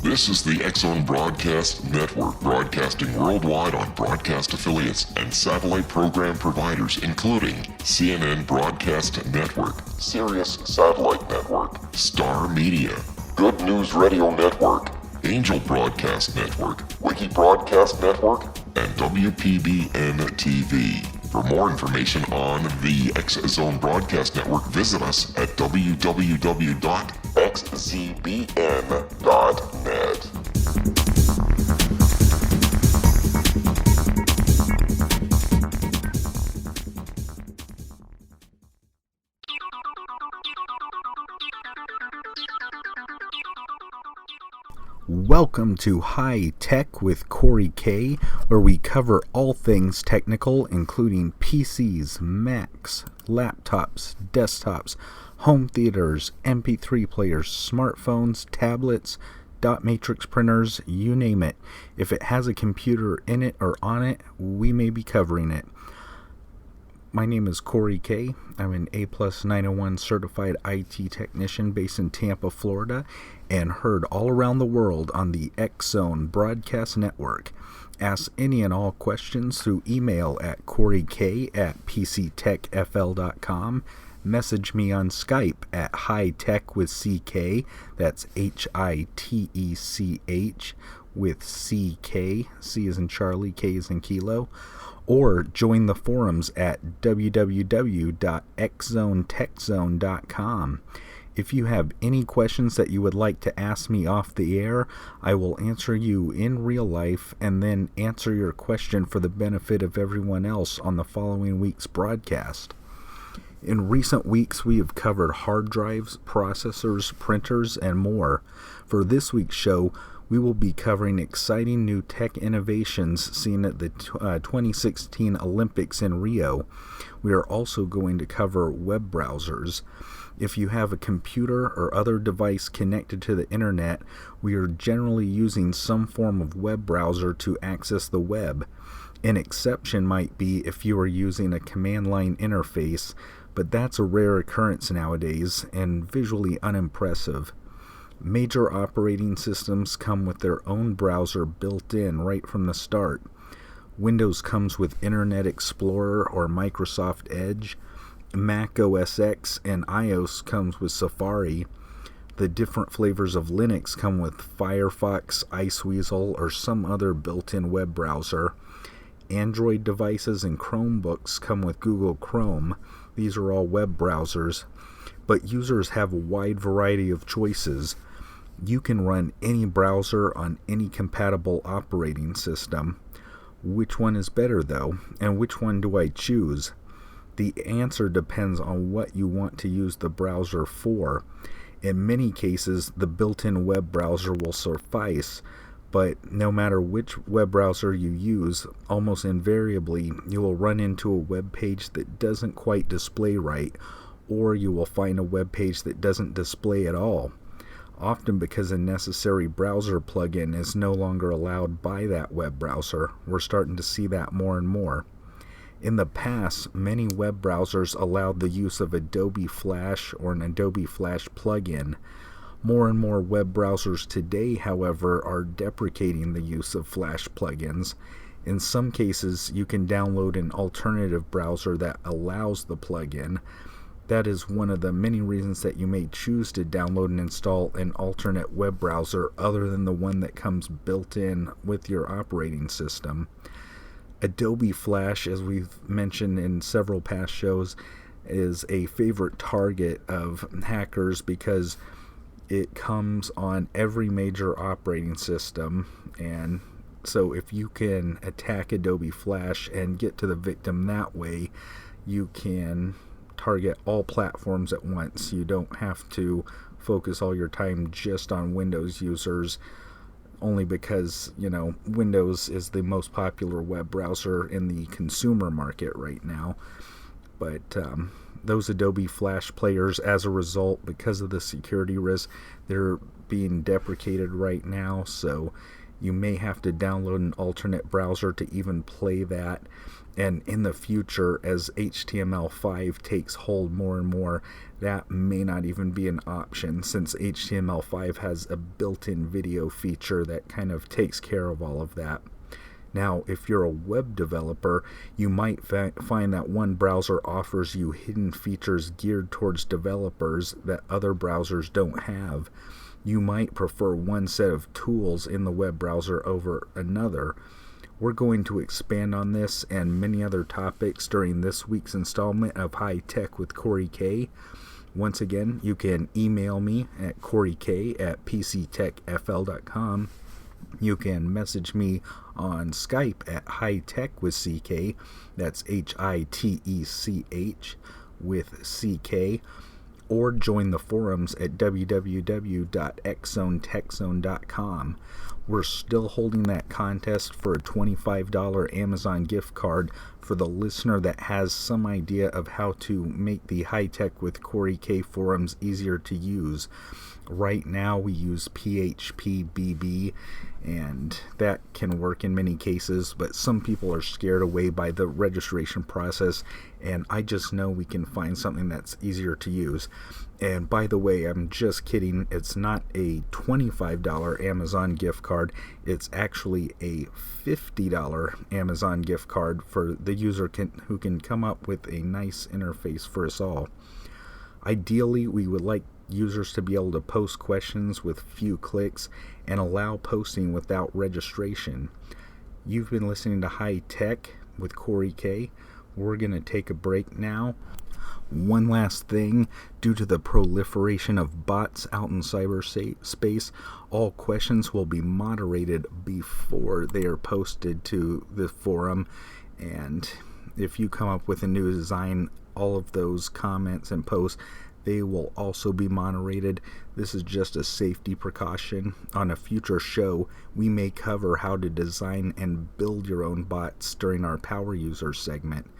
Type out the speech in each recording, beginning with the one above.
This is the X-Zone Broadcast Network, broadcasting worldwide on broadcast affiliates and satellite program providers, including CNN Broadcast Network, Sirius Satellite Network, Star Media, Good News Radio Network, Angel Broadcast Network, Wiki Broadcast Network, and WPBN TV. For more information on the X-Zone Broadcast Network, visit us at www.xzbn.net. Welcome to High Tech with Corey K, where we cover all things technical, including PCs, Macs, laptops, desktops, home theaters, MP3 players, smartphones, tablets, dot matrix printers, you name it. If it has a computer in it or on it, we may be covering it. My name is Corey K. I'm an A+ 901 certified IT technician based in Tampa, Florida, and heard all around the world on the X-Zone Broadcast Network. Ask any and all questions through email at coreyk@pctechfl.com. Message me on Skype at hightech with CK, that's HITECH with CK, C as in Charlie, K as in Kilo, or join the forums at www.xzonetechzone.com. If you have any questions that you would like to ask me off the air, I will answer you in real life and then answer your question for the benefit of everyone else on the following week's broadcast. In recent weeks, we have covered hard drives, processors, printers, and more. For this week's show, we will be covering exciting new tech innovations seen at the 2016 Olympics in Rio. We are also going to cover web browsers. If you have a computer or other device connected to the internet, we are generally using some form of web browser to access the web. An exception might be if you are using a command line interface, but that's a rare occurrence nowadays and visually unimpressive. Major operating systems come with their own browser built in right from the start. Windows comes with Internet Explorer or Microsoft Edge. Mac OS X and iOS comes with Safari. The different flavors of Linux come with Firefox, Iceweasel, or some other built-in web browser. Android devices and Chromebooks come with Google Chrome. These are all web browsers, but users have a wide variety of choices. You can run any browser on any compatible operating system. Which one is better though, and which one do I choose? The answer depends on what you want to use the browser for. In many cases, the built-in web browser will suffice, but no matter which web browser you use, almost invariably you will run into a web page that doesn't quite display right, or you will find a web page that doesn't display at all, often because a necessary browser plugin is no longer allowed by that web browser. We're starting to see that more and more. In the past, many web browsers allowed the use of Adobe Flash or an Adobe Flash plugin. More and more web browsers today, however, are deprecating the use of Flash plugins. In some cases, you can download an alternative browser that allows the plugin. That is one of the many reasons that you may choose to download and install an alternate web browser other than the one that comes built in with your operating system. Adobe Flash, as we've mentioned in several past shows, is a favorite target of hackers because it comes on every major operating system, and so if you can attack Adobe Flash and get to the victim that way, you can target all platforms at once. You don't have to focus all your time just on Windows users, only because, Windows is the most popular web browser in the consumer market right now. But those Adobe Flash players, as a result, because of the security risk, they're being deprecated right now, so you may have to download an alternate browser to even play that. And in the future, as HTML5 takes hold more and more, that may not even be an option, since HTML5 has a built-in video feature that kind of takes care of all of that. Now, if you're a web developer, you might find that one browser offers you hidden features geared towards developers that other browsers don't have. You might prefer one set of tools in the web browser over another. We're going to expand on this and many other topics during this week's installment of High Tech with Corey K. Once again, you can email me at coreyk@pctechfl.com. You can message me on Skype at HighTech with CK. That's HITECH with CK. Or join the forums at www.xzonetechzone.com. We're still holding that contest for a $25 Amazon gift card for the listener that has some idea of how to make the High Tech with Corey K forums easier to use. Right now we use PHPBB, and that can work in many cases, but some people are scared away by the registration process, and I just know we can find something that's easier to use. And by the way, I'm just kidding, it's not a $25 Amazon gift card, it's actually a $50 Amazon gift card for the user who can come up with a nice interface for us all. Ideally, we would like users to be able to post questions with few clicks and allow posting without registration. You've been listening to High Tech with Corey K. We're going to take a break now. One last thing, due to the proliferation of bots out in cyberspace, all questions will be moderated before they are posted to the forum, and if you come up with a new design, all of those comments and posts, they will also be moderated. This is just a safety precaution. On a future show, we may cover how to design and build your own bots during our Power Users segment.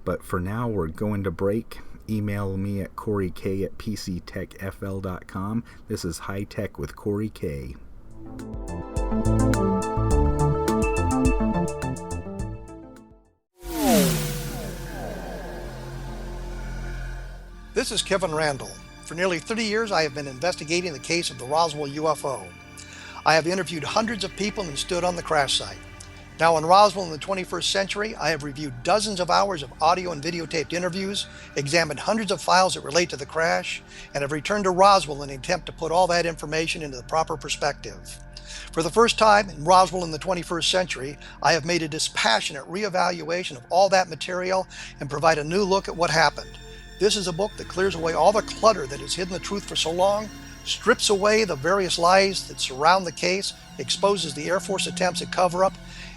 But for now, we're going to break. Email me at coreyk@pctechfl.com. This is High Tech with Corey K. This is Kevin Randall. For nearly 30 years, I have been investigating the case of the Roswell UFO. I have interviewed hundreds of people and stood on the crash site. Now in Roswell in the 21st century, I have reviewed dozens of hours of audio and videotaped interviews, examined hundreds of files that relate to the crash, and have returned to Roswell in an attempt to put all that information into the proper perspective. For the first time in Roswell in the 21st century, I have made a dispassionate reevaluation of all that material and provide a new look at what happened. This is a book that clears away all the clutter that has hidden the truth for so long, strips away the various lies that surround the case, exposes the Air Force attempts at cover-up,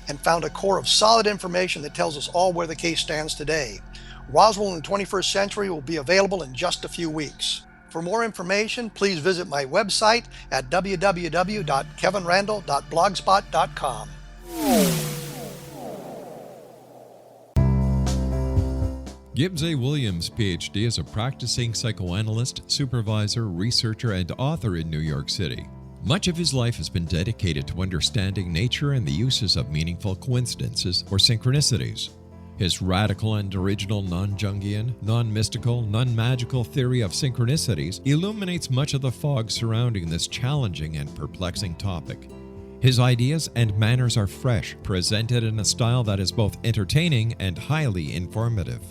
and found a core of solid information that tells us all where the case stands today. Roswell in the 21st century will be available in just a few weeks. For more information, please visit my website at www.kevinrandall.blogspot.com. Gibbs A. Williams, Ph.D., is a practicing psychoanalyst, supervisor, researcher, and author in New York City. Much of his life has been dedicated to understanding nature and the uses of meaningful coincidences or synchronicities. His radical and original non-Jungian, non-mystical, non-magical theory of synchronicities illuminates much of the fog surrounding this challenging and perplexing topic. His ideas and manners are fresh, presented in a style that is both entertaining and highly informative.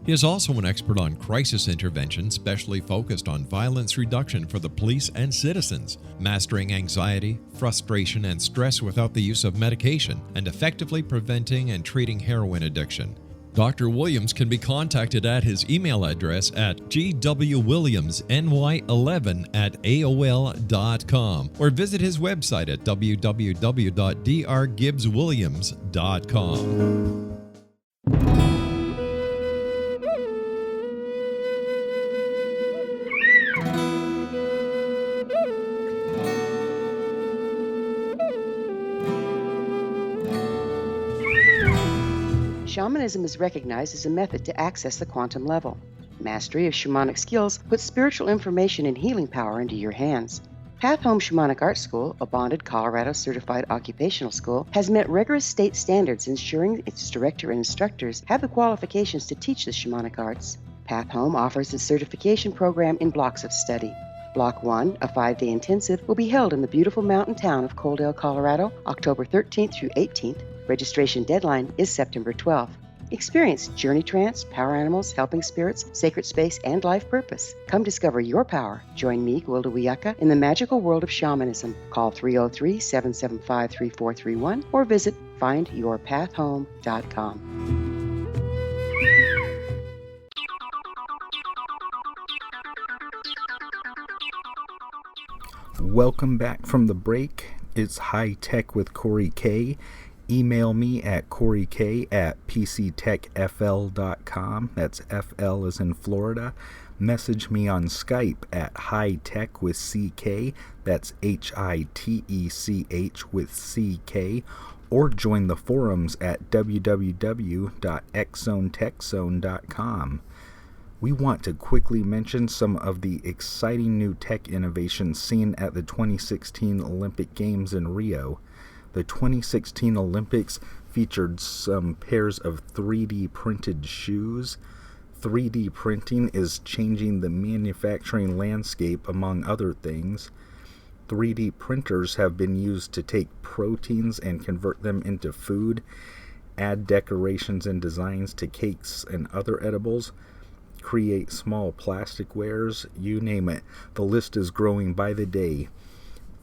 He is also an expert on crisis intervention, specially focused on violence reduction for the police and citizens, mastering anxiety, frustration, and stress without the use of medication, and effectively preventing and treating heroin addiction. Dr. Williams can be contacted at his email address at gwwilliamsny11@aol.com or visit his website at www.drgibbswilliams.com. Shamanism is recognized as a method to access the quantum level. Mastery of shamanic skills puts spiritual information and healing power into your hands. Path Home Shamanic Art School, a bonded Colorado certified occupational school, has met rigorous state standards, ensuring its director and instructors have the qualifications to teach the shamanic arts. Path Home offers its certification program in blocks of study. Block 1, a 5-day intensive, will be held in the beautiful mountain town of Coaldale, Colorado, October 13th through 18th. Registration deadline is September 12th. Experience journey trance, power animals, helping spirits, sacred space, and life purpose. Come discover your power. Join me, Gwilda Wiyaka, in the magical world of shamanism. Call 303-775-3431 or visit findyourpathhome.com. Welcome back from the break. It's High Tech with Corey K. Email me at coreyk@pctechfl.com. That's FL as in Florida. Message me on Skype at High Tech with CK. That's HITECH with CK. Or join the forums at www.xzonetechzone.com. We want to quickly mention some of the exciting new tech innovations seen at the 2016 Olympic Games in Rio. The 2016 Olympics featured some pairs of 3D printed shoes. 3D printing is changing the manufacturing landscape, among other things. 3D printers have been used to take proteins and convert them into food, add decorations and designs to cakes and other edibles, create small plastic wares, you name it. The list is growing by the day.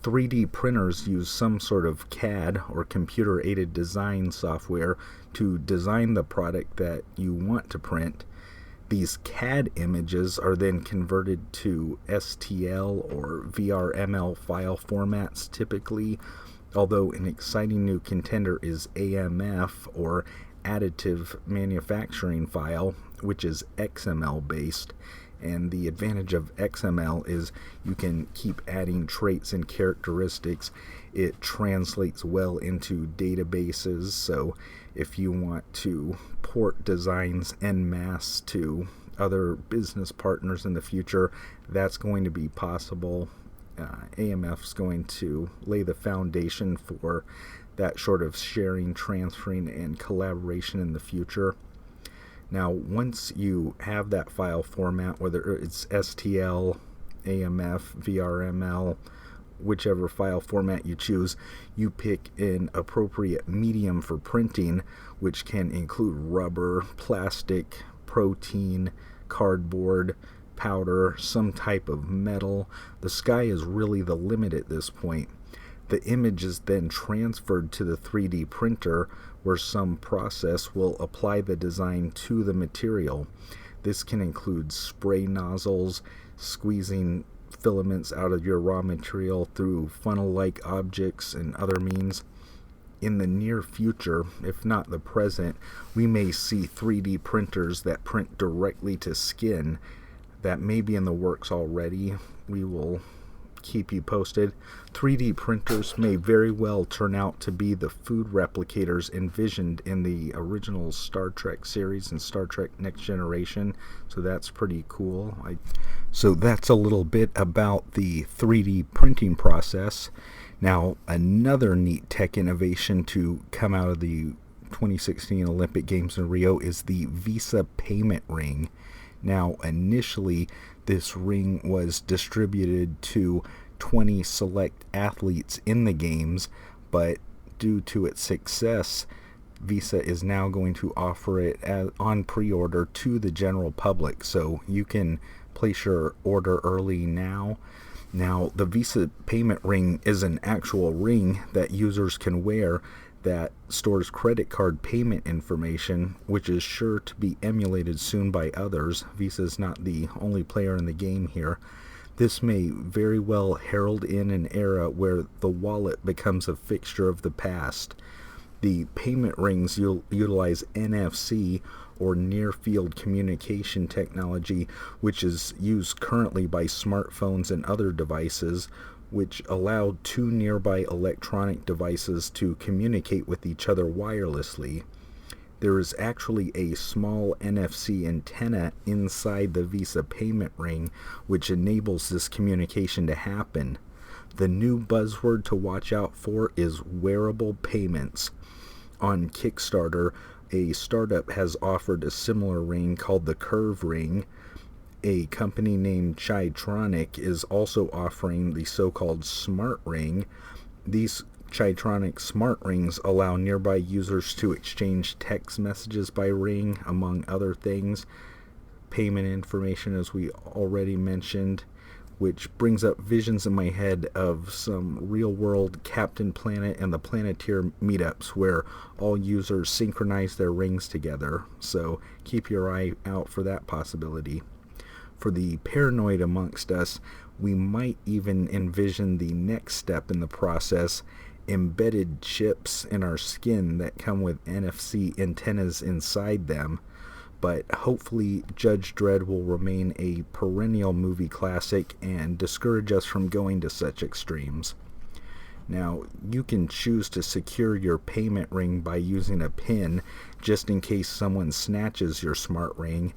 3D printers use some sort of CAD or computer-aided design software to design the product that you want to print. These CAD images are then converted to STL or VRML file formats typically, although an exciting new contender is AMF or additive manufacturing file, which is XML based. And the advantage of XML is you can keep adding traits and characteristics. It translates well into databases, so if you want to port designs en masse to other business partners in the future, that's going to be possible. AMF is going to lay the foundation for that sort of sharing, transferring, and collaboration in the future. Now, once you have that file format, whether it's STL, AMF, VRML, whichever file format you choose, you pick an appropriate medium for printing, which can include rubber, plastic, protein, cardboard, powder, some type of metal. The sky is really the limit at this point. The image is then transferred to the 3D printer, where some process will apply the design to the material. This can include spray nozzles, squeezing filaments out of your raw material through funnel-like objects, and other means. In the near future, if not the present, we may see 3D printers that print directly to skin. That may be in the works already. We will keep you posted. 3D printers may very well turn out to be the food replicators envisioned in the original Star Trek series and Star Trek Next Generation, so that's pretty cool. So that's a little bit about the 3D printing process. Now, another neat tech innovation to come out of the 2016 Olympic Games in Rio is the Visa payment ring. Now, initially, this ring was distributed to 20 select athletes in the games, but due to its success, Visa is now going to offer it on pre-order to the general public, so you can place your order early now. Now, the Visa payment ring is an actual ring that users can wear that stores credit card payment information, which is sure to be emulated soon by others. Visa is not the only player in the game here. This may very well herald in an era where the wallet becomes a fixture of the past. The payment rings utilize NFC, or near-field communication technology, which is used currently by smartphones and other devices, which allowed two nearby electronic devices to communicate with each other wirelessly. There is actually a small NFC antenna inside the Visa payment ring, which enables this communication to happen. The new buzzword to watch out for is wearable payments. On Kickstarter, a startup has offered a similar ring called the Curve Ring. A company named Chaitronic is also offering the so-called Smart Ring. These Chaitronic Smart Rings allow nearby users to exchange text messages by ring, among other things. Payment information, as we already mentioned, which brings up visions in my head of some real-world Captain Planet and the Planeteer meetups where all users synchronize their rings together. So keep your eye out for that possibility. For the paranoid amongst us, we might even envision the next step in the process, embedded chips in our skin that come with NFC antennas inside them. But hopefully Judge Dredd will remain a perennial movie classic and discourage us from going to such extremes. Now, you can choose to secure your payment ring by using a pin, just in case someone snatches your smart ring.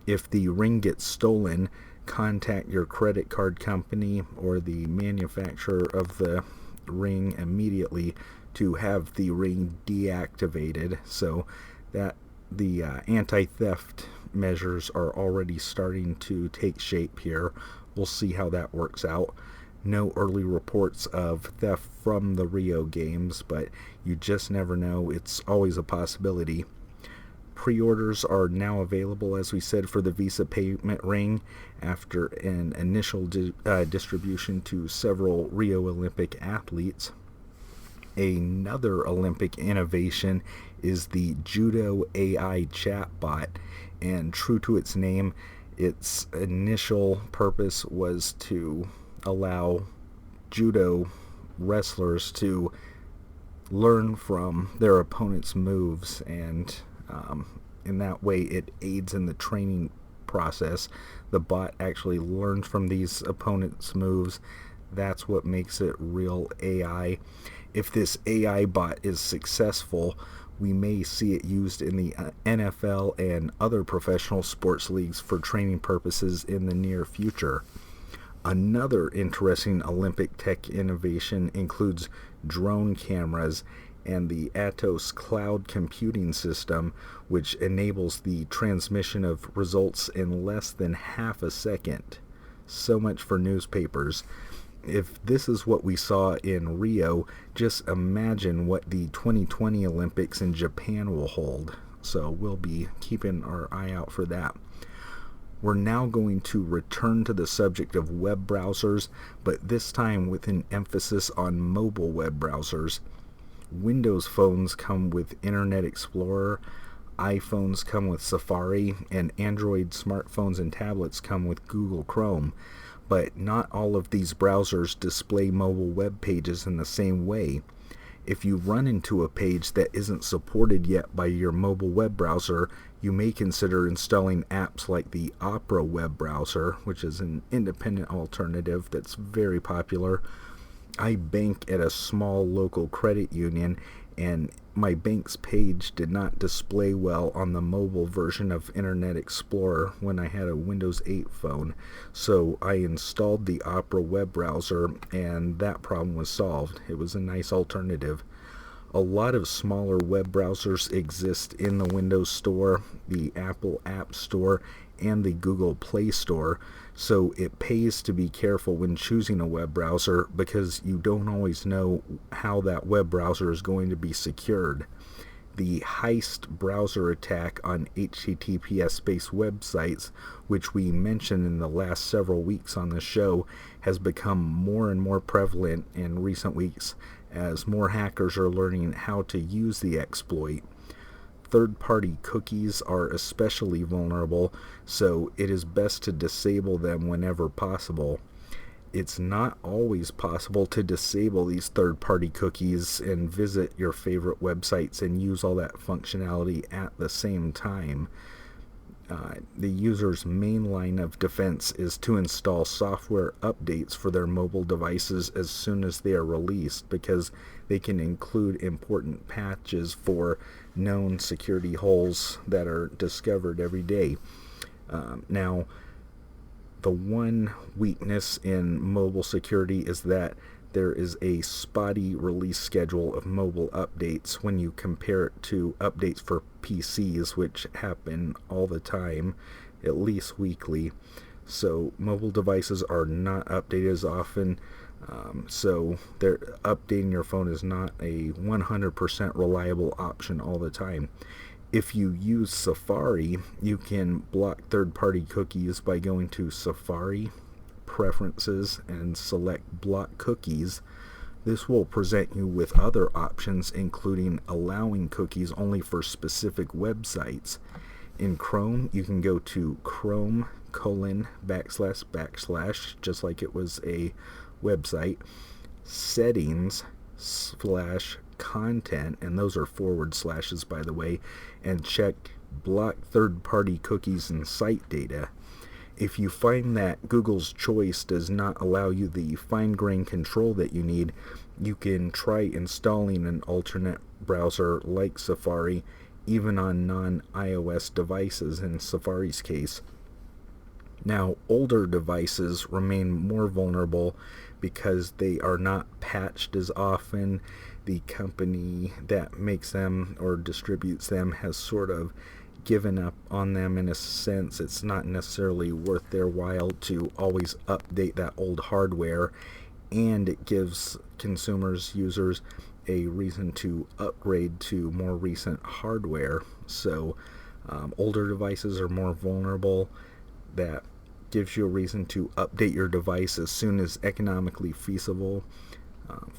If the ring gets stolen, contact your credit card company or the manufacturer of the ring immediately to have the ring deactivated, so that the anti-theft measures are already starting to take shape here. We'll see how that works out. No early reports of theft from the Rio games, but you just never know. It's always a possibility. Pre-orders are now available, as we said, for the Visa payment ring after an initial distribution to several Rio Olympic athletes. Another Olympic innovation is the Judo AI chatbot, and true to its name, its initial purpose was to allow judo wrestlers to learn from their opponent's moves, and in that way it aids in the training process. The bot actually learns from these opponents' moves. That's what makes it real AI. If this AI bot is successful, we may see it used in the NFL and other professional sports leagues for training purposes in the near future. Another interesting Olympic tech innovation includes drone cameras and the Atos cloud computing system, which enables the transmission of results in less than half a second. So much for newspapers. If this is what we saw in Rio, just imagine what the 2020 Olympics in Japan will hold. So we'll be keeping our eye out for that. We're now going to return to the subject of web browsers, but this time with an emphasis on mobile web browsers. Windows phones come with Internet Explorer, iPhones come with Safari, and Android smartphones and tablets come with Google Chrome. But not all of these browsers display mobile web pages in the same way. If you run into a page that isn't supported yet by your mobile web browser, you may consider installing apps like the Opera web browser, which is an independent alternative that's very popular. I bank at a small local credit union, and my bank's page did not display well on the mobile version of Internet Explorer when I had a Windows 8 phone. So I installed the Opera web browser, and that problem was solved. It was a nice alternative. A lot of smaller web browsers exist in the Windows Store, the Apple App Store, and the Google Play Store, so it pays to be careful when choosing a web browser because you don't always know how that web browser is going to be secured. The heist browser attack on HTTPS-based websites, which we mentioned in the last several weeks on the show, has become more and more prevalent in recent weeks as more hackers are learning how to use the exploit. Third-party cookies are especially vulnerable, so it is best to disable them whenever possible. It's not always possible to disable these third-party cookies and visit your favorite websites and use all that functionality at the same time. The user's main line of defense is to install software updates for their mobile devices as soon as they are released, because they can include important patches for known security holes that are discovered every day. Now, The one weakness in mobile security is that there is a spotty release schedule of mobile updates when you compare it to updates for PCs, which happen all the time, at least weekly. So mobile devices are not updated as often, so updating your phone is not a 100% reliable option all the time. If you use Safari, you can block third-party cookies by going to Safari, Preferences, and select Block Cookies. This will present you with other options, including allowing cookies only for specific websites. In Chrome, you can go to Chrome : / just like it was a website, settings / content, and those are forward slashes, by the way, and check block third-party cookies and site data. If you find that Google's choice does not allow you the fine-grained control that you need, you can try installing an alternate browser like Safari, even on non-iOS devices in Safari's case. Now, older devices remain more vulnerable because they are not patched as often. The company that makes them or distributes them has sort of given up on them in a sense. It's not necessarily worth their while to always update that old hardware, and it gives users a reason to upgrade to more recent hardware. So older devices are more vulnerable. That gives you a reason to update your device as soon as economically feasible.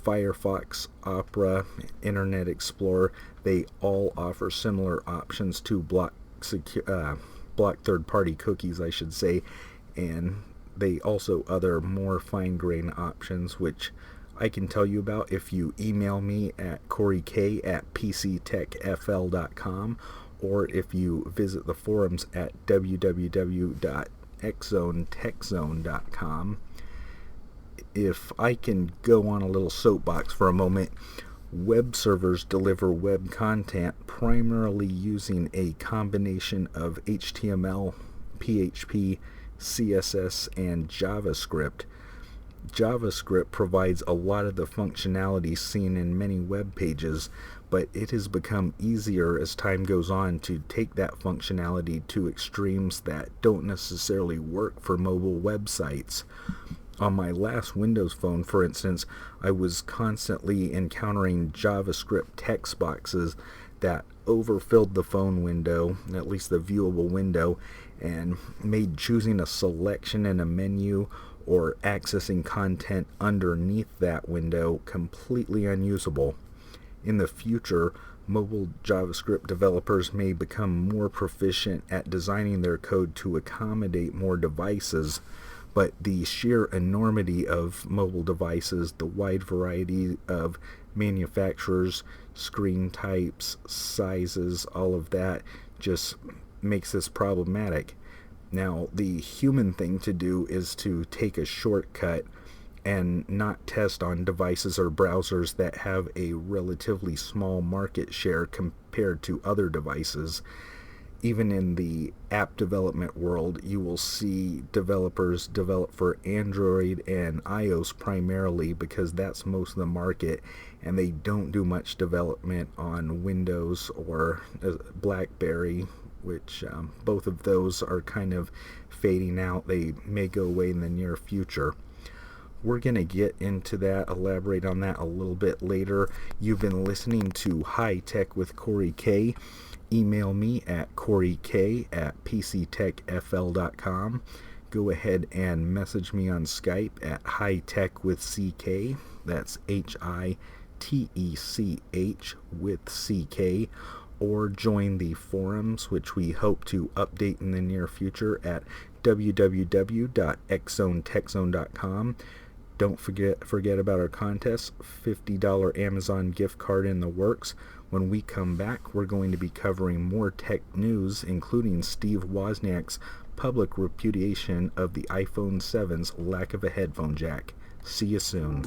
Firefox, Opera, Internet Explorer, they all offer similar options to block third-party cookies, I should say, and they also other more fine-grained options, which I can tell you about if you email me at CoreyK@PCTechFL.com, or if you visit the forums at www.xzonetechzone.com. If I can go on a little soapbox for a moment, web servers deliver web content primarily using a combination of HTML, PHP, CSS, and JavaScript. JavaScript provides a lot of the functionality seen in many web pages, but it has become easier as time goes on to take that functionality to extremes that don't necessarily work for mobile websites. On my last Windows phone, for instance, I was constantly encountering JavaScript text boxes that overfilled the phone window, at least the viewable window, and made choosing a selection in a menu or accessing content underneath that window completely unusable. In the future, mobile JavaScript developers may become more proficient at designing their code to accommodate more devices, but the sheer enormity of mobile devices, the wide variety of manufacturers, screen types, sizes, all of that just makes this problematic. Now, the human thing to do is to take a shortcut and not test on devices or browsers that have a relatively small market share compared to other devices. Even in the app development world, you will see developers develop for Android and iOS primarily because that's most of the market, and they don't do much development on Windows or BlackBerry, which both of those are kind of fading out. They may go away in the near future. We're going to get into that, elaborate on that a little bit later. You've been listening to High Tech with Corey K. Email me at CoreyK@PCTechFL.com. Go ahead and message me on Skype at High Tech with CK. That's HITECH with CK. Or join the forums, which we hope to update in the near future, at www.xzonetechzone.com. Don't forget about our contest, $50 Amazon gift card in the works. When we come back, we're going to be covering more tech news, including Steve Wozniak's public repudiation of the iPhone 7's lack of a headphone jack. See you soon.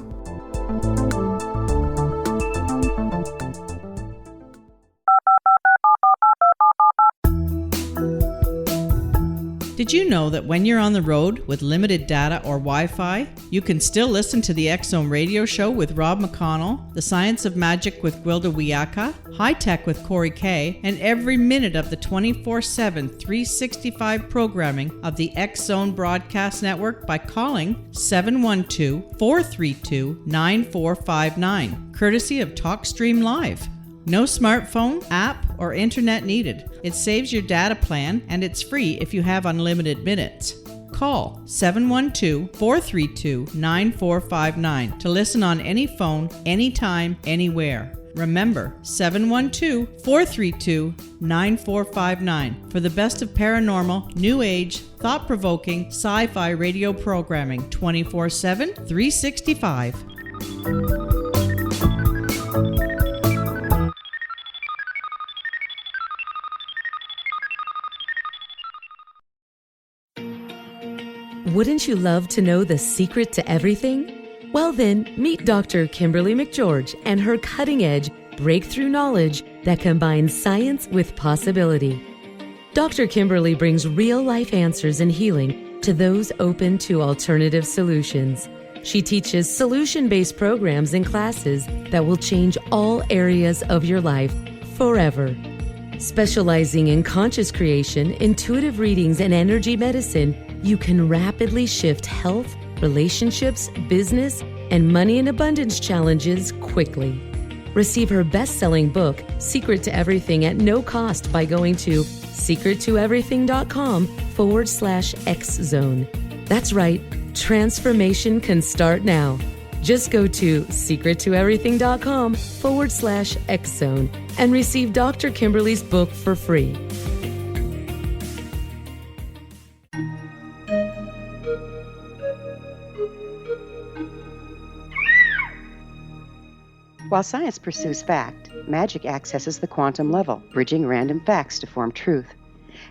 Did you know that when you're on the road with limited data or Wi-Fi, you can still listen to the X-Zone radio show with Rob McConnell, The Science of Magic with Gwilda Wiyaka, High Tech with Corey K, and every minute of the 24/7, 365 programming of the X-Zone Broadcast Network by calling 712-432-9459, courtesy of TalkStream Live. No smartphone, app, or internet needed. It saves your data plan, and it's free if you have unlimited minutes. Call 712-432-9459 to listen on any phone, anytime, anywhere. Remember, 712-432-9459 for the best of paranormal, new age, thought-provoking, sci-fi radio programming 24/7, 365. Wouldn't you love to know the secret to everything? Well then, meet Dr. Kimberly McGeorge and her cutting-edge breakthrough knowledge that combines science with possibility. Dr. Kimberly brings real-life answers and healing to those open to alternative solutions. She teaches solution-based programs and classes that will change all areas of your life forever. Specializing in conscious creation, intuitive readings, and energy medicine, you can rapidly shift health, relationships, business, and money and abundance challenges quickly. Receive her best-selling book, Secret to Everything, at no cost by going to secrettoeverything.com/X-Zone. That's right, transformation can start now. Just go to secrettoeverything.com/X-Zone and receive Dr. Kimberly's book for free. While science pursues fact, magic accesses the quantum level, bridging random facts to form truth.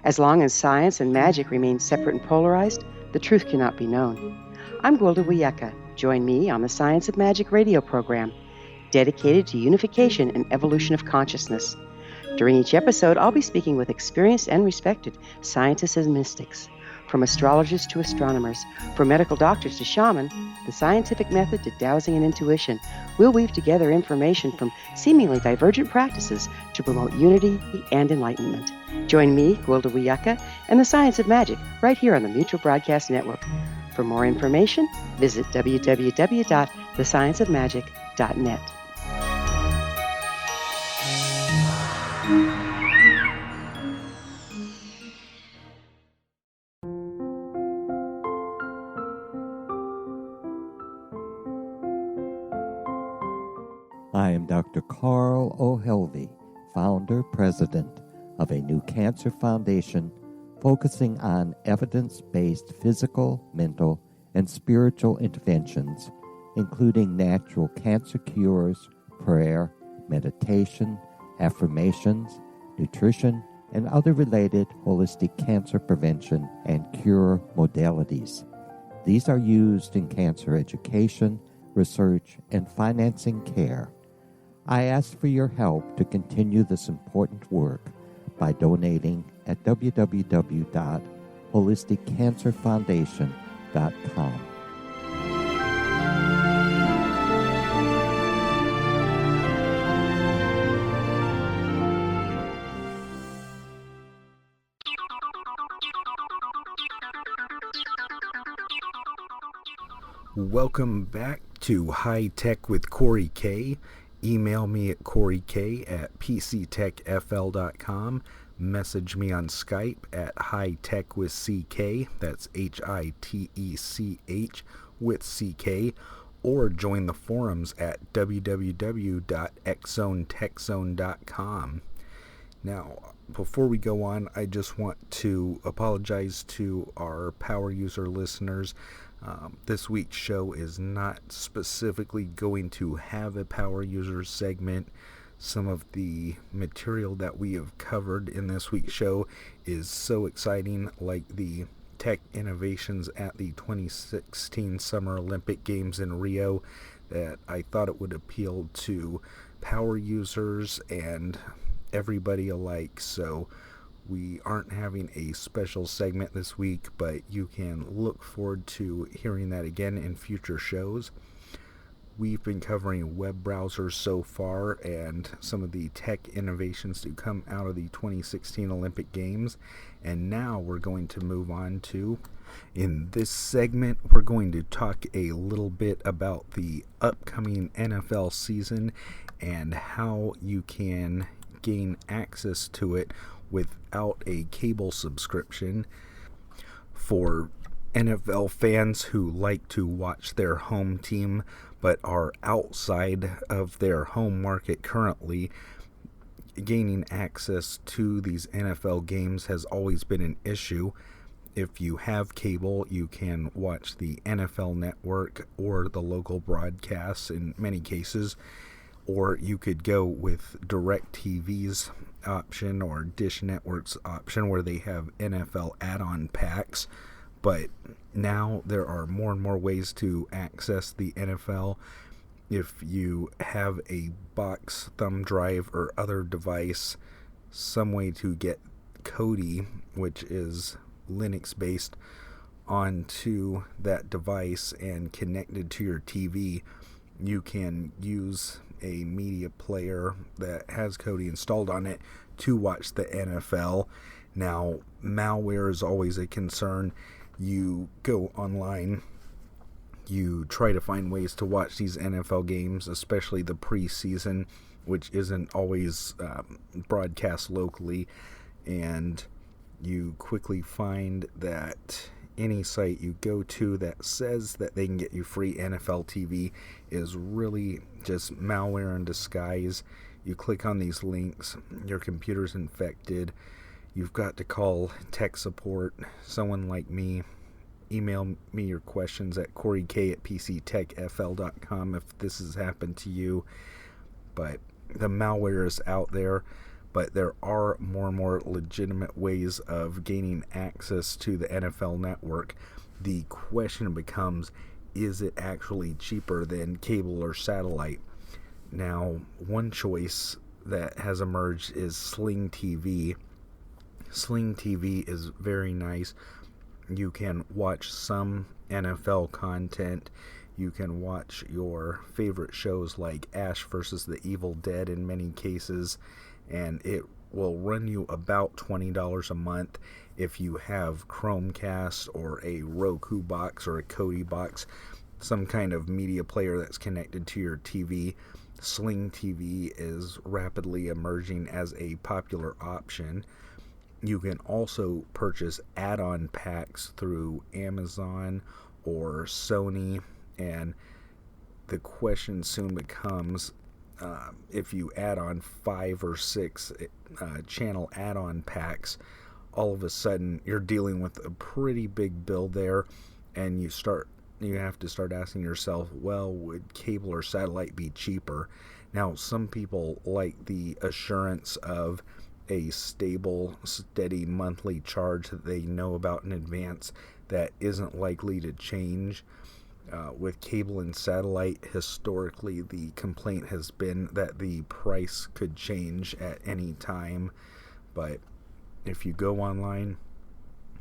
As long as science and magic remain separate and polarized, the truth cannot be known. I'm Gwilda Wiyaka. Join me on the Science of Magic radio program, dedicated to unification and evolution of consciousness. During each episode, I'll be speaking with experienced and respected scientists and mystics. From astrologers to astronomers, from medical doctors to shaman, the scientific method to dowsing and intuition, we'll weave together information from seemingly divergent practices to promote unity and enlightenment. Join me, Gwilda Wiyaka, and the Science of Magic right here on the Mutual Broadcast Network. For more information, visit www.thescienceofmagic.net. I am Dr. Carl O'Helvey, founder, president of a new cancer foundation focusing on evidence-based physical, mental, and spiritual interventions, including natural cancer cures, prayer, meditation, affirmations, nutrition, and other related holistic cancer prevention and cure modalities. These are used in cancer education, research, and financing care. I ask for your help to continue this important work by donating at www.holisticcancerfoundation.com. Welcome back to High Tech with Corey K. Email me at coreyk@pctechfl.com. Message me on Skype at hightech with CK. That's HITECH with CK. Or join the forums at www.xzonetechzone.com. Now, before we go on, I just want to apologize to our power user listeners. This week's show is not specifically going to have a power user segment. Some of the material that we have covered in this week's show is so exciting, like the tech innovations at the 2016 Summer Olympic Games in Rio, that I thought it would appeal to power users and everybody alike. So We aren't having a special segment this week, but you can look forward to hearing that again in future shows. We've been covering web browsers so far and some of the tech innovations to come out of the 2016 Olympic Games. And now we're going to move on to, in this segment, we're going to talk a little bit about the upcoming NFL season and how you can gain access to it without a cable subscription. For NFL fans who like to watch their home team but are outside of their home market currently, gaining access to these NFL games has always been an issue. If you have cable, you can watch the NFL Network or the local broadcasts in many cases, or you could go with DirecTV's option or Dish Network's option where they have NFL add-on packs. But now there are more and more ways to access the NFL. If you have a box, thumb drive, or other device, some way to get Kodi, which is Linux-based, onto that device and connected to your TV, you can use a media player that has Kodi installed on it to watch the NFL. Now, malware is always a concern. You go online, you try to find ways to watch these NFL games, especially the preseason, which isn't always broadcast locally, and you quickly find that any site you go to that says that they can get you free NFL TV is really just malware in disguise. You click on these links, your computer's infected. You've got to call tech support, someone like me. Email me your questions at CoreyK@PCTechFL.com if this has happened to you. But the malware is out there, but there are more and more legitimate ways of gaining access to the NFL Network. The question becomes, is it actually cheaper than cable or satellite? Now, one choice that has emerged is Sling TV. Sling TV is very nice. You can watch some NFL content. You can watch your favorite shows like Ash vs. the Evil Dead in many cases, and it will run you about $20 a month. If you have Chromecast or a Roku box or a Kodi box, some kind of media player that's connected to your TV, Sling TV is rapidly emerging as a popular option. You can also purchase add-on packs through Amazon or Sony, and the question soon becomes, if you add on 5 or 6 channel add-on packs, all of a sudden you're dealing with a pretty big bill there, and you have to start asking yourself, well, would cable or satellite be cheaper? Now, some people like the assurance of a stable, steady monthly charge that they know about in advance that isn't likely to change. With cable and satellite, historically, the complaint has been that the price could change at any time. But if you go online,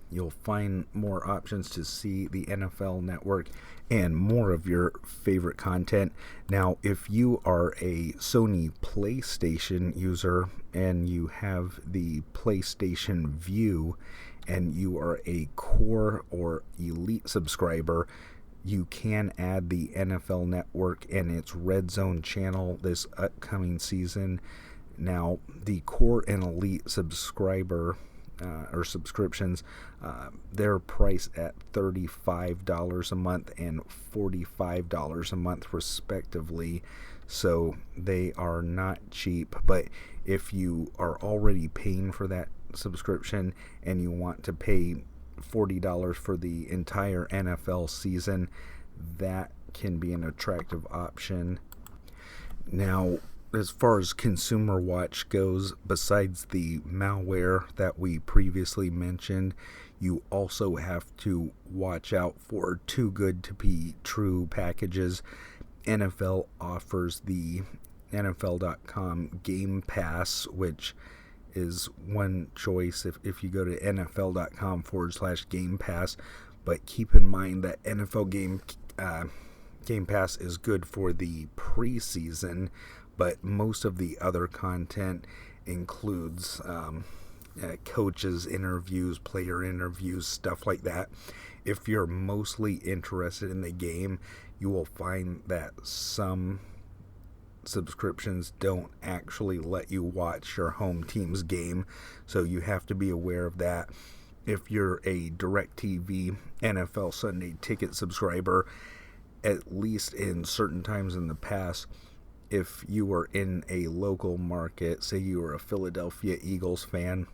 you'll find more options to see the NFL Network and more of your favorite content. Now, if you are a Sony PlayStation user and you have the PlayStation View and you are a Core or Elite subscriber, you can add the NFL Network and its Red Zone channel this upcoming season. Now, the Core and Elite subscriber or subscriptions, they're priced at $35 a month and $45 a month respectively, so they are not cheap. But if you are already paying for that subscription and you want to pay $40 for the entire NFL season, that can be an attractive option. Now, as far as Consumer Watch goes, besides the malware that we previously mentioned, you also have to watch out for too good to be true packages. NFL offers the NFL.com Game Pass, which is one choice if you go to NFL.com/Game Pass. But keep in mind that NFL Game Pass is good for the preseason, but most of the other content includes coaches' interviews, player interviews, stuff like that. If you're mostly interested in the game, you will find that some subscriptions don't actually let you watch your home team's game, so you have to be aware of that. If you're a DirecTV NFL Sunday Ticket subscriber, at least in certain times in the past, if you were in a local market, say you were a Philadelphia Eagles fan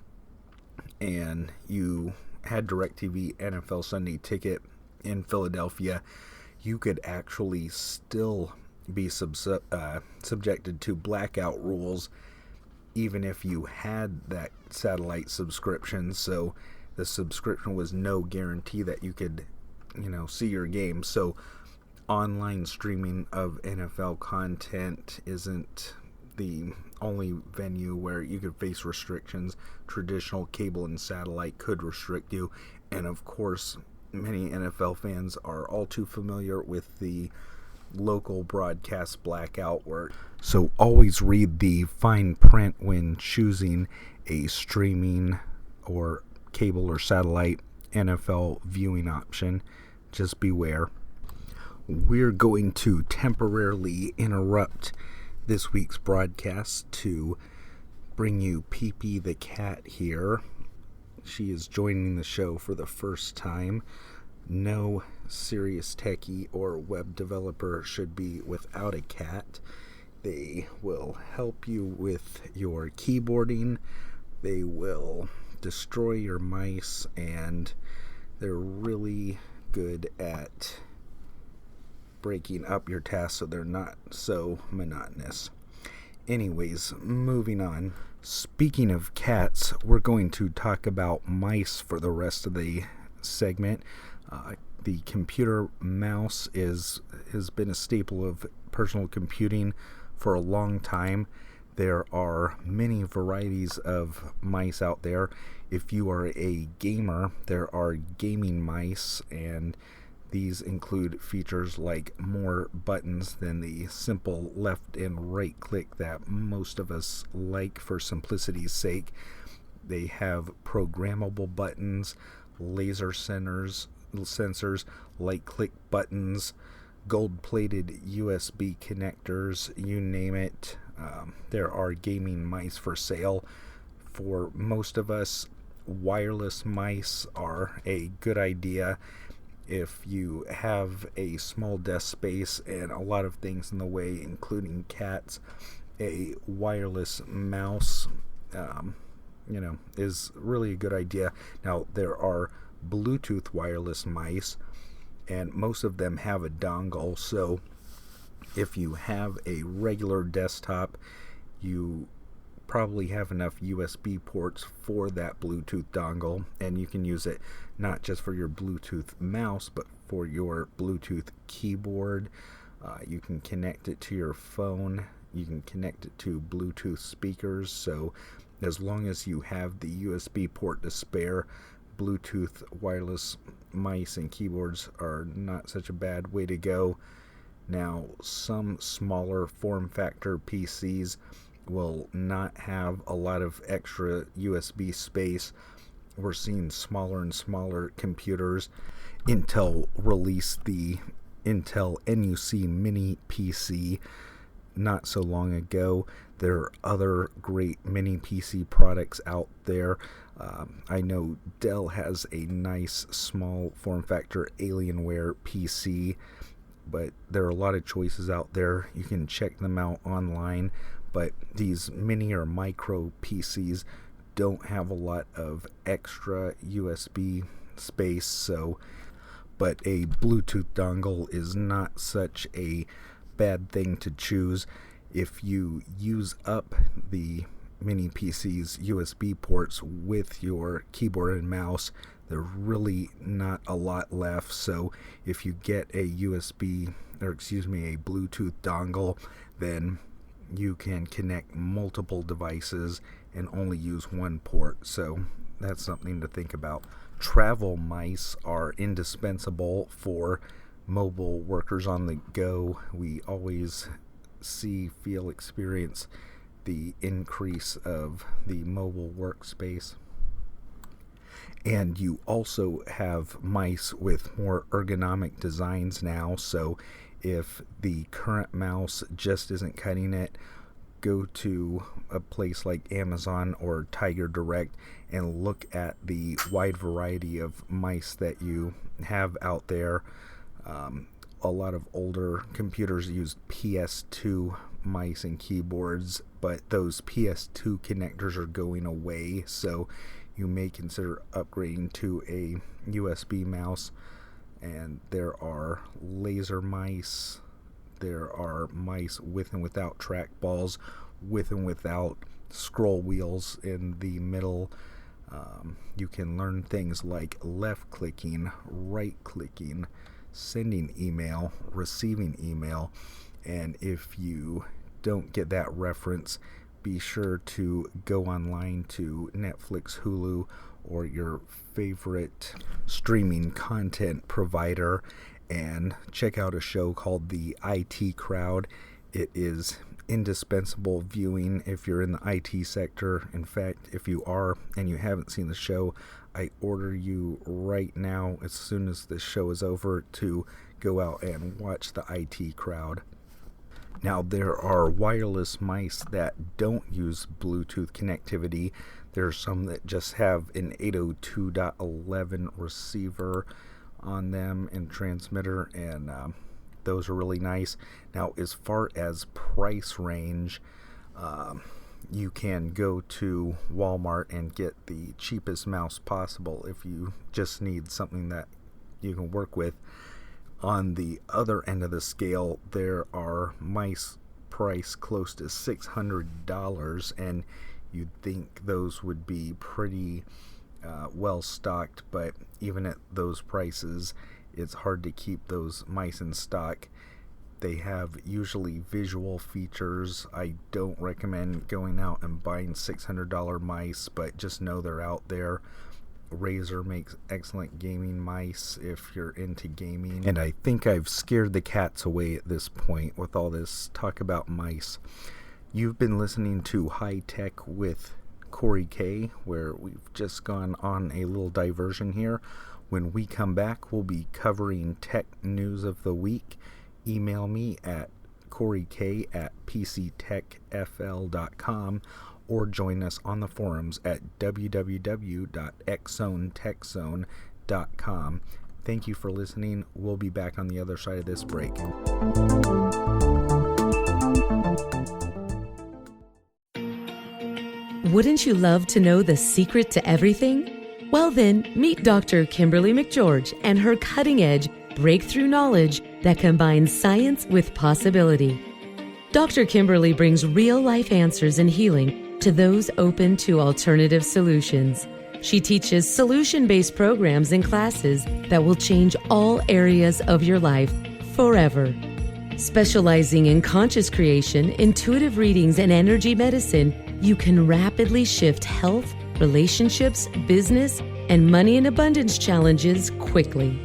and you had DirecTV NFL Sunday Ticket in Philadelphia, you could actually still be subjected to blackout rules even if you had that satellite subscription. So the subscription was no guarantee that you could, see your game. So online streaming of NFL content isn't the only venue where you could face restrictions. Traditional cable and satellite could restrict you. And of course, many NFL fans are all too familiar with the local broadcast blackout work. So always read the fine print when choosing a streaming or cable or satellite NFL viewing option. Just beware. We're going to temporarily interrupt this week's broadcast to bring you Pee-Pee the cat here. She is joining the show for the first time. No serious techie or web developer should be without a cat. They will help you with your keyboarding. They will destroy your mice, and they're really good at breaking up your tasks so they're not so monotonous. Anyways, moving on. Speaking of cats, we're going to talk about mice for the rest of the segment. The computer mouse has been a staple of personal computing for a long time. There are many varieties of mice out there. If you are a gamer, there are gaming mice, and these include features like more buttons than the simple left and right click that most of us like for simplicity's sake. They have programmable buttons, laser sensors, light click buttons, gold-plated USB connectors, you name it. There are gaming mice for sale. For most of us, wireless mice are a good idea. If you have a small desk space and a lot of things in the way, including cats, a wireless mouse, is really a good idea. Now, there are Bluetooth wireless mice, and most of them have a dongle. So if you have a regular desktop, you probably have enough USB ports for that Bluetooth dongle, and you can use it not just for your Bluetooth mouse, but for your Bluetooth keyboard. You can connect it to your phone. You can connect it to Bluetooth speakers. So as long as you have the USB port to spare, Bluetooth wireless mice and keyboards are not such a bad way to go. Now, some smaller form factor PCs will not have a lot of extra USB space. We're seeing smaller and smaller computers. Intel released the Intel NUC Mini PC not so long ago. There are other great mini PC products out there. I know Dell has a nice small form factor Alienware PC, but there are a lot of choices out there. You can check them out online, but these mini or micro PCs don't have a lot of extra USB space, but a Bluetooth dongle is not such a bad thing to choose. If you use up the mini PC's USB ports with your keyboard and mouse, there's really not a lot left. So if you get a Bluetooth dongle, then you can connect multiple devices and only use one port, so that's something to think about. Travel mice are indispensable for mobile workers on the go. We always see, feel, experience the increase of the mobile workspace. And you also have mice with more ergonomic designs now, so if the current mouse just isn't cutting it, go to a place like Amazon or Tiger Direct and look at the wide variety of mice that you have out there. A lot of older computers use PS2 mice and keyboards, but those PS2 connectors are going away, so you may consider upgrading to a USB mouse. And there are laser mice, there are mice with and without trackballs, with and without scroll wheels in the middle. You can learn things like left clicking, right clicking, sending email, receiving email, and if you don't get that reference, be sure to go online to Netflix, Hulu, or your favorite streaming content provider and check out a show called The IT Crowd. It is indispensable viewing if you're in the IT sector. In fact, if you are and you haven't seen the show, I order you right now, as soon as this show is over, to go out and watch The IT Crowd. Now, there are wireless mice that don't use Bluetooth connectivity. There are some that just have an 802.11 receiver on them and transmitter, and those are really nice. Now, as far as price range, you can go to Walmart and get the cheapest mouse possible if you just need something that you can work with. On the other end of the scale, there are mice priced close to $600, and you'd think those would be pretty well stocked, but even at those prices, it's hard to keep those mice in stock. They have usually visual features. I don't recommend going out and buying $600 mice, but just know they're out there. Razer makes excellent gaming mice if you're into gaming. And I think I've scared the cats away at this point with all this talk about mice. You've been listening to High Tech with Corey K, where we've just gone on a little diversion here. When we come back, we'll be covering tech news of the week. Email me at coreyk@pctechfl.com or join us on the forums at www.xzonetechzone.com. Thank you for listening. We'll be back on the other side of this break. Wouldn't you love to know the secret to everything? Well then, meet Dr. Kimberly McGeorge and her cutting-edge breakthrough knowledge that combines science with possibility. Dr. Kimberly brings real-life answers and healing to those open to alternative solutions. She teaches solution-based programs and classes that will change all areas of your life forever. Specializing in conscious creation, intuitive readings, and energy medicine, you can rapidly shift health, relationships, business, and money and abundance challenges quickly.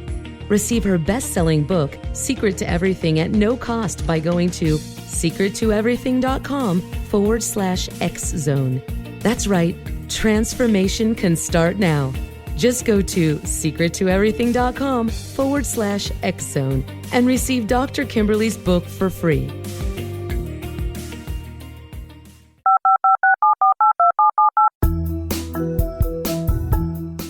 Receive her best-selling book, Secret to Everything, at no cost by going to secrettoeverything.com/Xzone. That's right, transformation can start now. Just go to secrettoeverything.com/Xzone and receive Dr. Kimberly's book for free.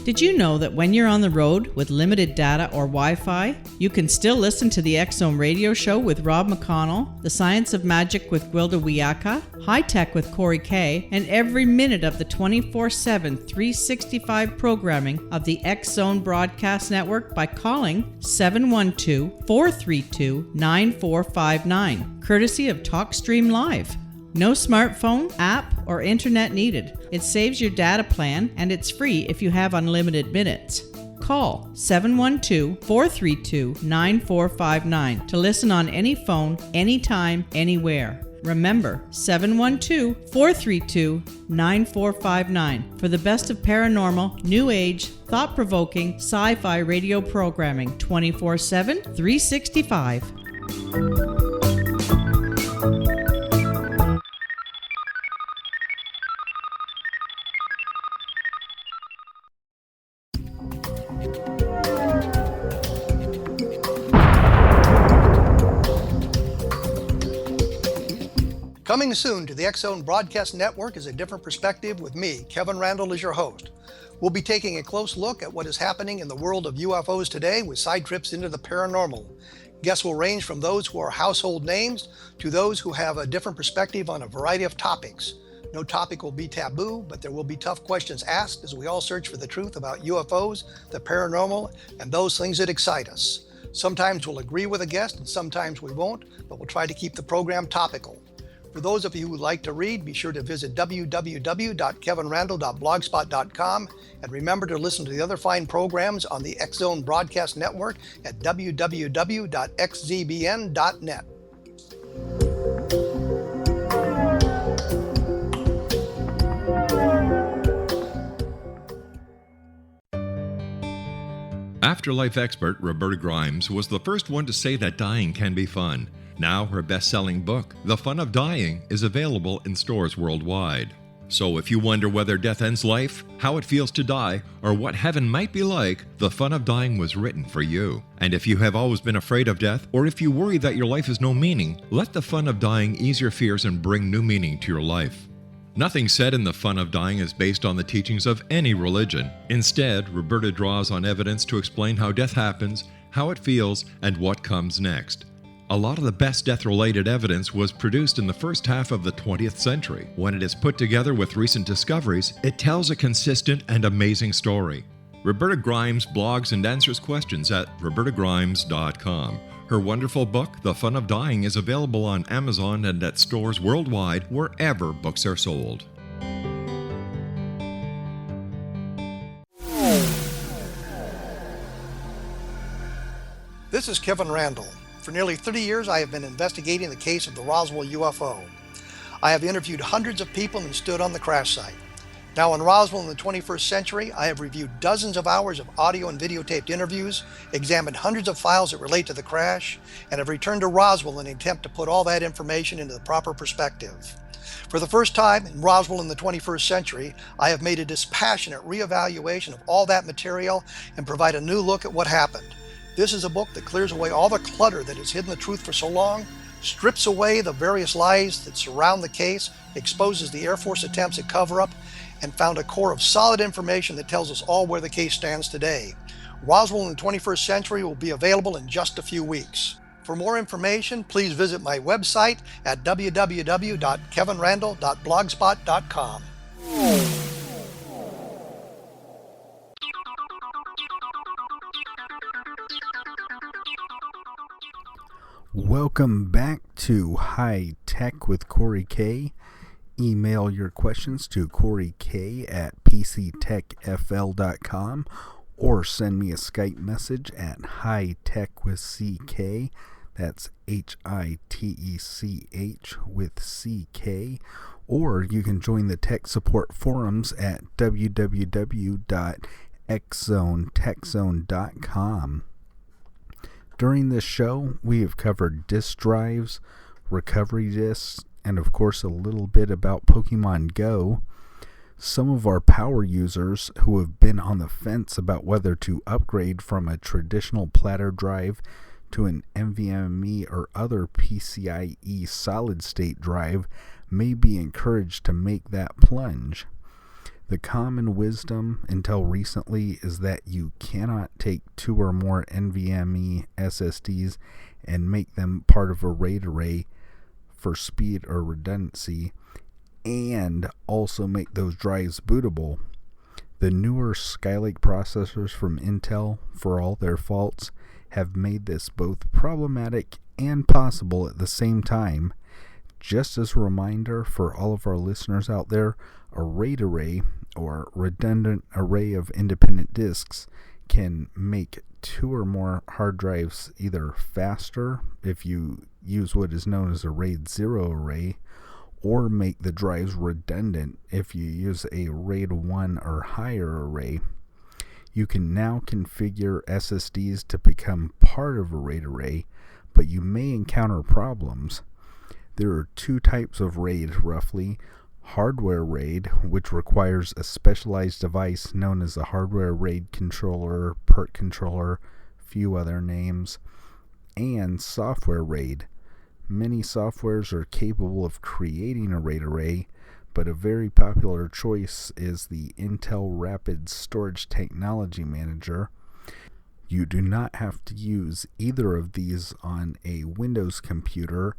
Did you know that when you're on the road with limited data or Wi-Fi, you can still listen to the X-Zone radio show with Rob McConnell, The Science of Magic with Gwilda Wiyaka, High Tech with Corey K, and every minute of the 24/7, 365 programming of the X-Zone Broadcast Network by calling 712-432-9459, courtesy of TalkStream Live. No smartphone, app, or internet needed. It saves your data plan, and it's free if you have unlimited minutes. Call 712-432-9459 to listen on any phone, anytime, anywhere. Remember, 712-432-9459 for the best of paranormal, new age, thought-provoking, sci-fi radio programming 24/7, 365. Coming soon to the X-Zone Broadcast Network is A Different Perspective with me, Kevin Randall, as your host. We'll be taking a close look at what is happening in the world of UFOs today with side trips into the paranormal. Guests will range from those who are household names to those who have a different perspective on a variety of topics. No topic will be taboo, but there will be tough questions asked as we all search for the truth about UFOs, the paranormal, and those things that excite us. Sometimes we'll agree with a guest and sometimes we won't, but we'll try to keep the program topical. For those of you who would like to read, be sure to visit www.kevinrandall.blogspot.com and remember to listen to the other fine programs on the X-Zone Broadcast Network at www.xzbn.net. Afterlife expert Roberta Grimes was the first one to say that dying can be fun. Now her best-selling book, The Fun of Dying, is available in stores worldwide. So if you wonder whether death ends life, how it feels to die, or what heaven might be like, The Fun of Dying was written for you. And if you have always been afraid of death, or if you worry that your life has no meaning, let The Fun of Dying ease your fears and bring new meaning to your life. Nothing said in The Fun of Dying is based on the teachings of any religion. Instead, Roberta draws on evidence to explain how death happens, how it feels, and what comes next. A lot of the best death-related evidence was produced in the first half of the 20th century. When it is put together with recent discoveries, it tells a consistent and amazing story. Roberta Grimes blogs and answers questions at robertagrimes.com. Her wonderful book, The Fun of Dying, is available on Amazon and at stores worldwide wherever books are sold. This is Kevin Randall. For nearly 30 years, I have been investigating the case of the Roswell UFO. I have interviewed hundreds of people and stood on the crash site. Now in Roswell in the 21st century, I have reviewed dozens of hours of audio and videotaped interviews, examined hundreds of files that relate to the crash, and have returned to Roswell in an attempt to put all that information into the proper perspective. For the first time in Roswell in the 21st century, I have made a dispassionate reevaluation of all that material and provide a new look at what happened. This is a book that clears away all the clutter that has hidden the truth for so long, strips away the various lies that surround the case, exposes the Air Force attempts at cover-up, and found a core of solid information that tells us all where the case stands today. Roswell in the 21st century will be available in just a few weeks. For more information, please visit my website at www.kevinrandall.blogspot.com. Welcome back to High Tech with Corey K. Email your questions to coreyk@pctechfl.com or send me a Skype message at hightech with CK. That's HITECH with CK. Or you can join the tech support forums at www.xzonetechzone.com. During this show, we have covered disk drives, recovery disks, and of course a little bit about Pokemon Go. Some of our power users who have been on the fence about whether to upgrade from a traditional platter drive to an NVMe or other PCIe solid-state drive may be encouraged to make that plunge. The common wisdom until recently is that you cannot take 2 or more NVMe SSDs and make them part of a RAID array for speed or redundancy, and also make those drives bootable. The newer Skylake processors from Intel, for all their faults, have made this both problematic and possible at the same time. Just as a reminder for all of our listeners out there, a RAID array, or redundant array of independent disks, can make 2 or more hard drives either faster if you use what is known as a RAID 0 array, or make the drives redundant if you use a RAID 1 or higher array. You can now configure SSDs to become part of a RAID array, but you may encounter problems. There are two types of RAID roughly: hardware RAID, which requires a specialized device known as a hardware RAID controller, PERT controller, few other names, and software RAID. Many softwares are capable of creating a RAID array, but a very popular choice is the Intel Rapid Storage Technology Manager. You do not have to use either of these on a Windows computer,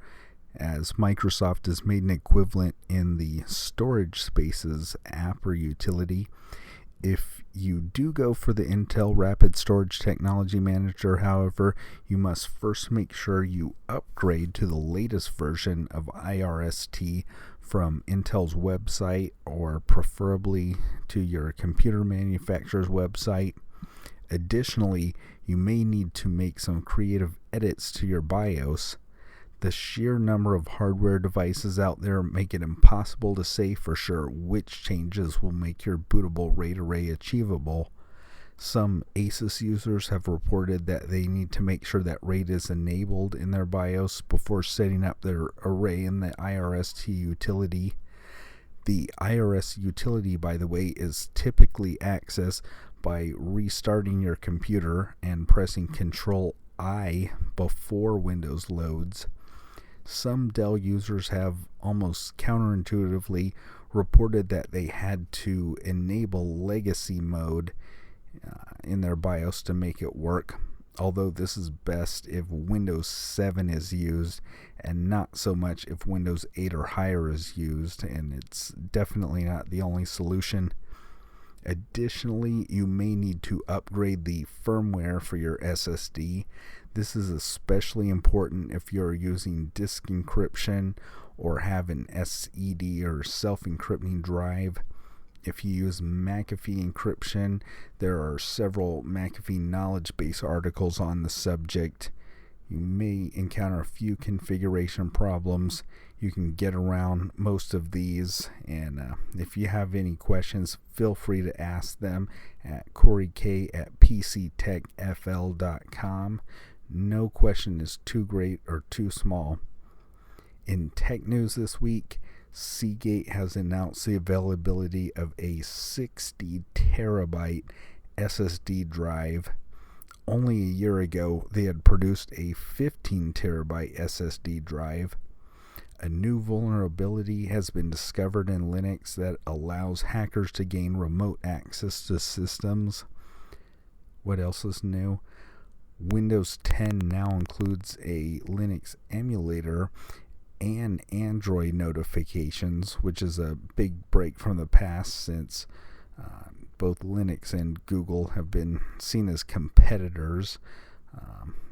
as Microsoft has made an equivalent in the Storage Spaces app or utility. If you do go for the Intel Rapid Storage Technology Manager, however, you must first make sure you upgrade to the latest version of IRST from Intel's website, or preferably to your computer manufacturer's website. Additionally, you may need to make some creative edits to your BIOS. The sheer number of hardware devices out there make it impossible to say for sure which changes will make your bootable RAID array achievable. Some ASUS users have reported that they need to make sure that RAID is enabled in their BIOS before setting up their array in the IRST utility. The IRS utility, by the way, is typically accessed by restarting your computer and pressing Control-I before Windows loads. Some Dell users have almost counterintuitively reported that they had to enable legacy mode in their BIOS to make it work, although this is best if Windows 7 is used and not so much if Windows 8 or higher is used, and it's definitely not the only solution. Additionally, you may need to upgrade the firmware for your SSD. This is especially important if you're using disk encryption or have an SED or self-encrypting drive. If you use McAfee encryption, there are several McAfee knowledge base articles on the subject. You may encounter a few configuration problems. You can get around most of these, and if you have any questions, feel free to ask them at CoreyK@PCTechFL.com. No question is too great or too small. In tech news this week, Seagate has announced the availability of a 60 terabyte SSD drive. Only a year ago, they had produced a 15 terabyte SSD drive. A new vulnerability has been discovered in Linux that allows hackers to gain remote access to systems. What else is new? Windows 10 now includes a Linux emulator and Android notifications, which is a big break from the past since both Linux and Google have been seen as competitors.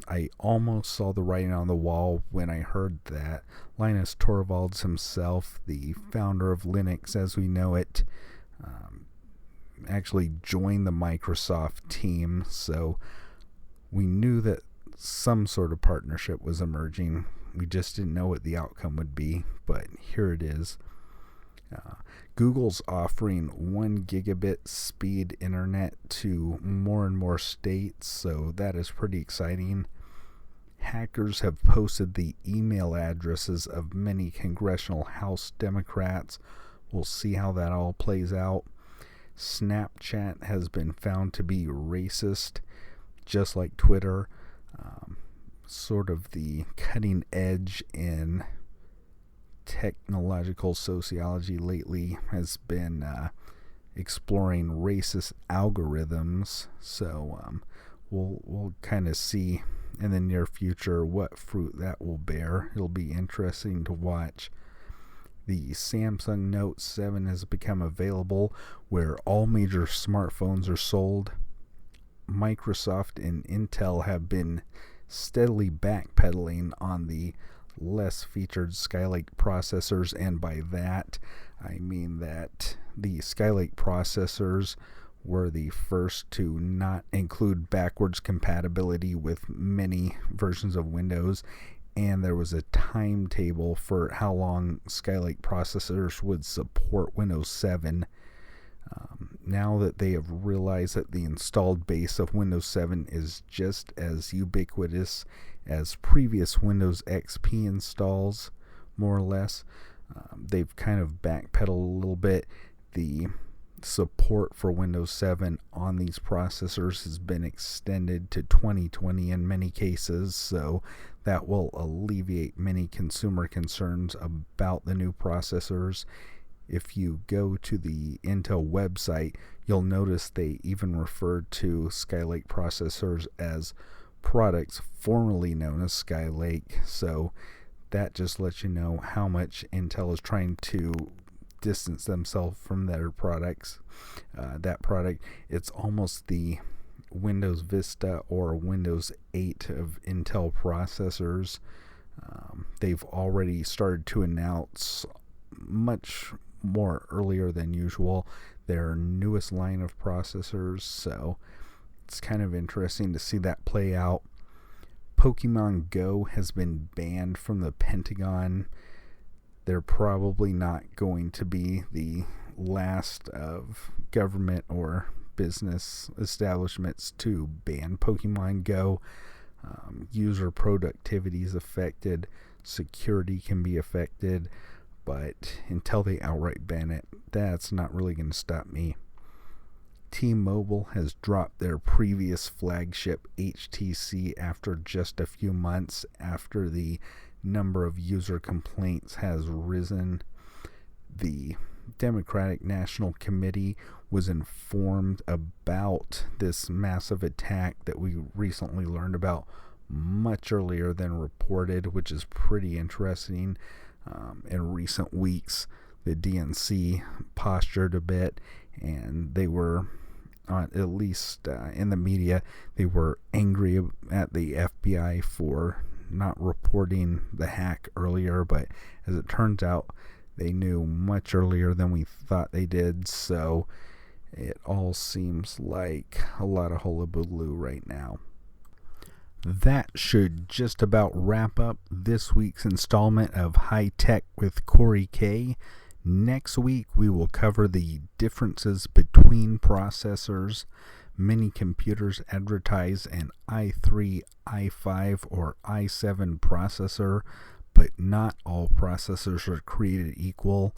I almost saw the writing on the wall when I heard that. Linus Torvalds himself, the founder of Linux as we know it, actually joined the Microsoft team, so we knew that some sort of partnership was emerging. We just didn't know what the outcome would be, but here it is. Google's offering 1 gigabit speed internet to more and more states, so that is pretty exciting. Hackers have posted the email addresses of many congressional House Democrats. We'll see how that all plays out. Snapchat has been found to be racist, just like Twitter. Sort of the cutting edge in technological sociology lately has been exploring racist algorithms. So we'll kind of see in the near future what fruit that will bear. It'll be interesting to watch. The Samsung Note 7 has become available where all major smartphones are sold. Microsoft and Intel have been steadily backpedaling on the less featured Skylake processors, and by that I mean that the Skylake processors were the first to not include backwards compatibility with many versions of Windows, and there was a timetable for how long Skylake processors would support Windows 7. Now that they have realized that the installed base of Windows 7 is just as ubiquitous as previous Windows XP installs, more or less, they've kind of backpedaled a little bit. The support for Windows 7 on these processors has been extended to 2020 in many cases, so that will alleviate many consumer concerns about the new processors. If you go to the Intel website, you'll notice they even refer to Skylake processors as products formerly known as Skylake, so that just lets you know how much Intel is trying to distance themselves from their products. That product, it's almost the Windows Vista or Windows 8 of Intel processors. They've already started to announce much more earlier than usual their newest line of processors, so it's kind of interesting to see that play out. Pokemon Go has been banned from the Pentagon. They're probably not going to be the last of government or business establishments to ban Pokemon Go. User productivity is affected, security can be affected, but until they outright ban it, that's not really going to stop me. T-Mobile has dropped their previous flagship HTC after just a few months after the number of user complaints has risen. The Democratic National Committee was informed about this massive attack that we recently learned about much earlier than reported, which is pretty interesting. In recent weeks, the DNC postured a bit, and they were, at least in the media, they were angry at the FBI for not reporting the hack earlier, but as it turns out, they knew much earlier than we thought they did, so it all seems like a lot of hullabaloo right now. That should just about wrap up this week's installment of High Tech with Corey K. Next week, we will cover the differences between processors. Many computers advertise an i3, i5, or i7 processor, but not all processors are created equal.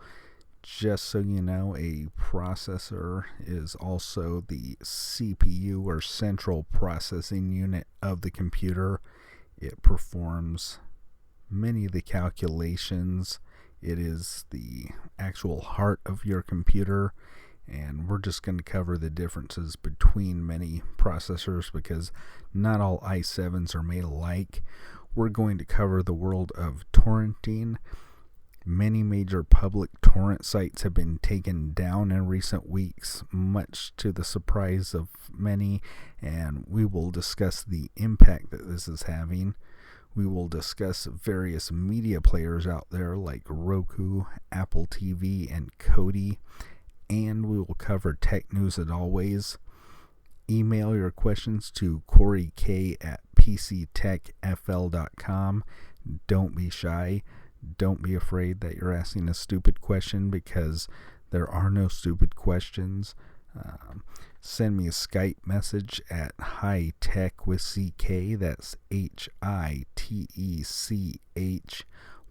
Just so you know, a processor is also the CPU or central processing unit of the computer. It performs many of the calculations. It is the actual heart of your computer, and we're just going to cover the differences between many processors because not all i7s are made alike. We're going to cover the world of torrenting. Many major public torrent sites have been taken down in recent weeks, much to the surprise of many, and we will discuss the impact that this is having. We will discuss various media players out there like Roku, Apple TV, and Kodi, and we will cover tech news as always. Email your questions to CoreyK@PCTechFL.com. Don't be shy. Don't be afraid that you're asking a stupid question because there are no stupid questions. Send me a Skype message at hightech with CK. That's HITECH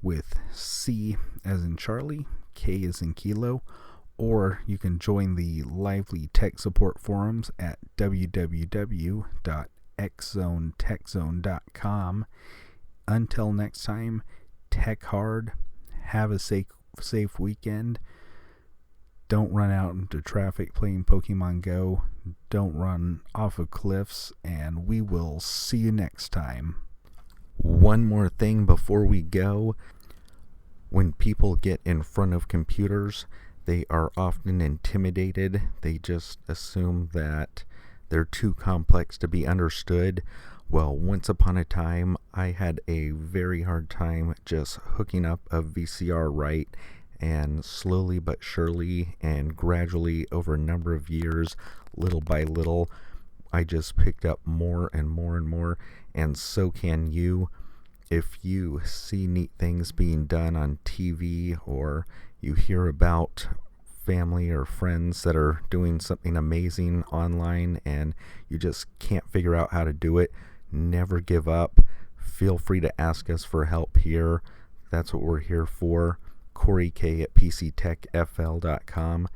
with C as in Charlie, K as in Kilo. Or you can join the lively tech support forums at www.xzonetechzone.com. Until next time, tech hard, have a safe weekend. Don't run out into traffic playing Pokemon Go. Don't run off of cliffs, and we will see you next time. One more thing before we go. When people get in front of computers, they are often intimidated. They just assume that they're too complex to be understood. Well, once upon a time, I had a very hard time just hooking up a VCR right, and slowly but surely and gradually over a number of years, little by little, I just picked up more and more and more, and so can you. If you see neat things being done on TV, or you hear about family or friends that are doing something amazing online and you just can't figure out how to do it, never give up. Feel free to ask us for help here. That's what we're here for. Corey K at PCTechFL.com.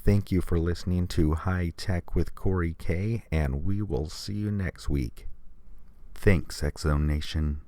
Thank you for listening to High Tech with Corey K, and we will see you next week. Thanks, X Zone Nation.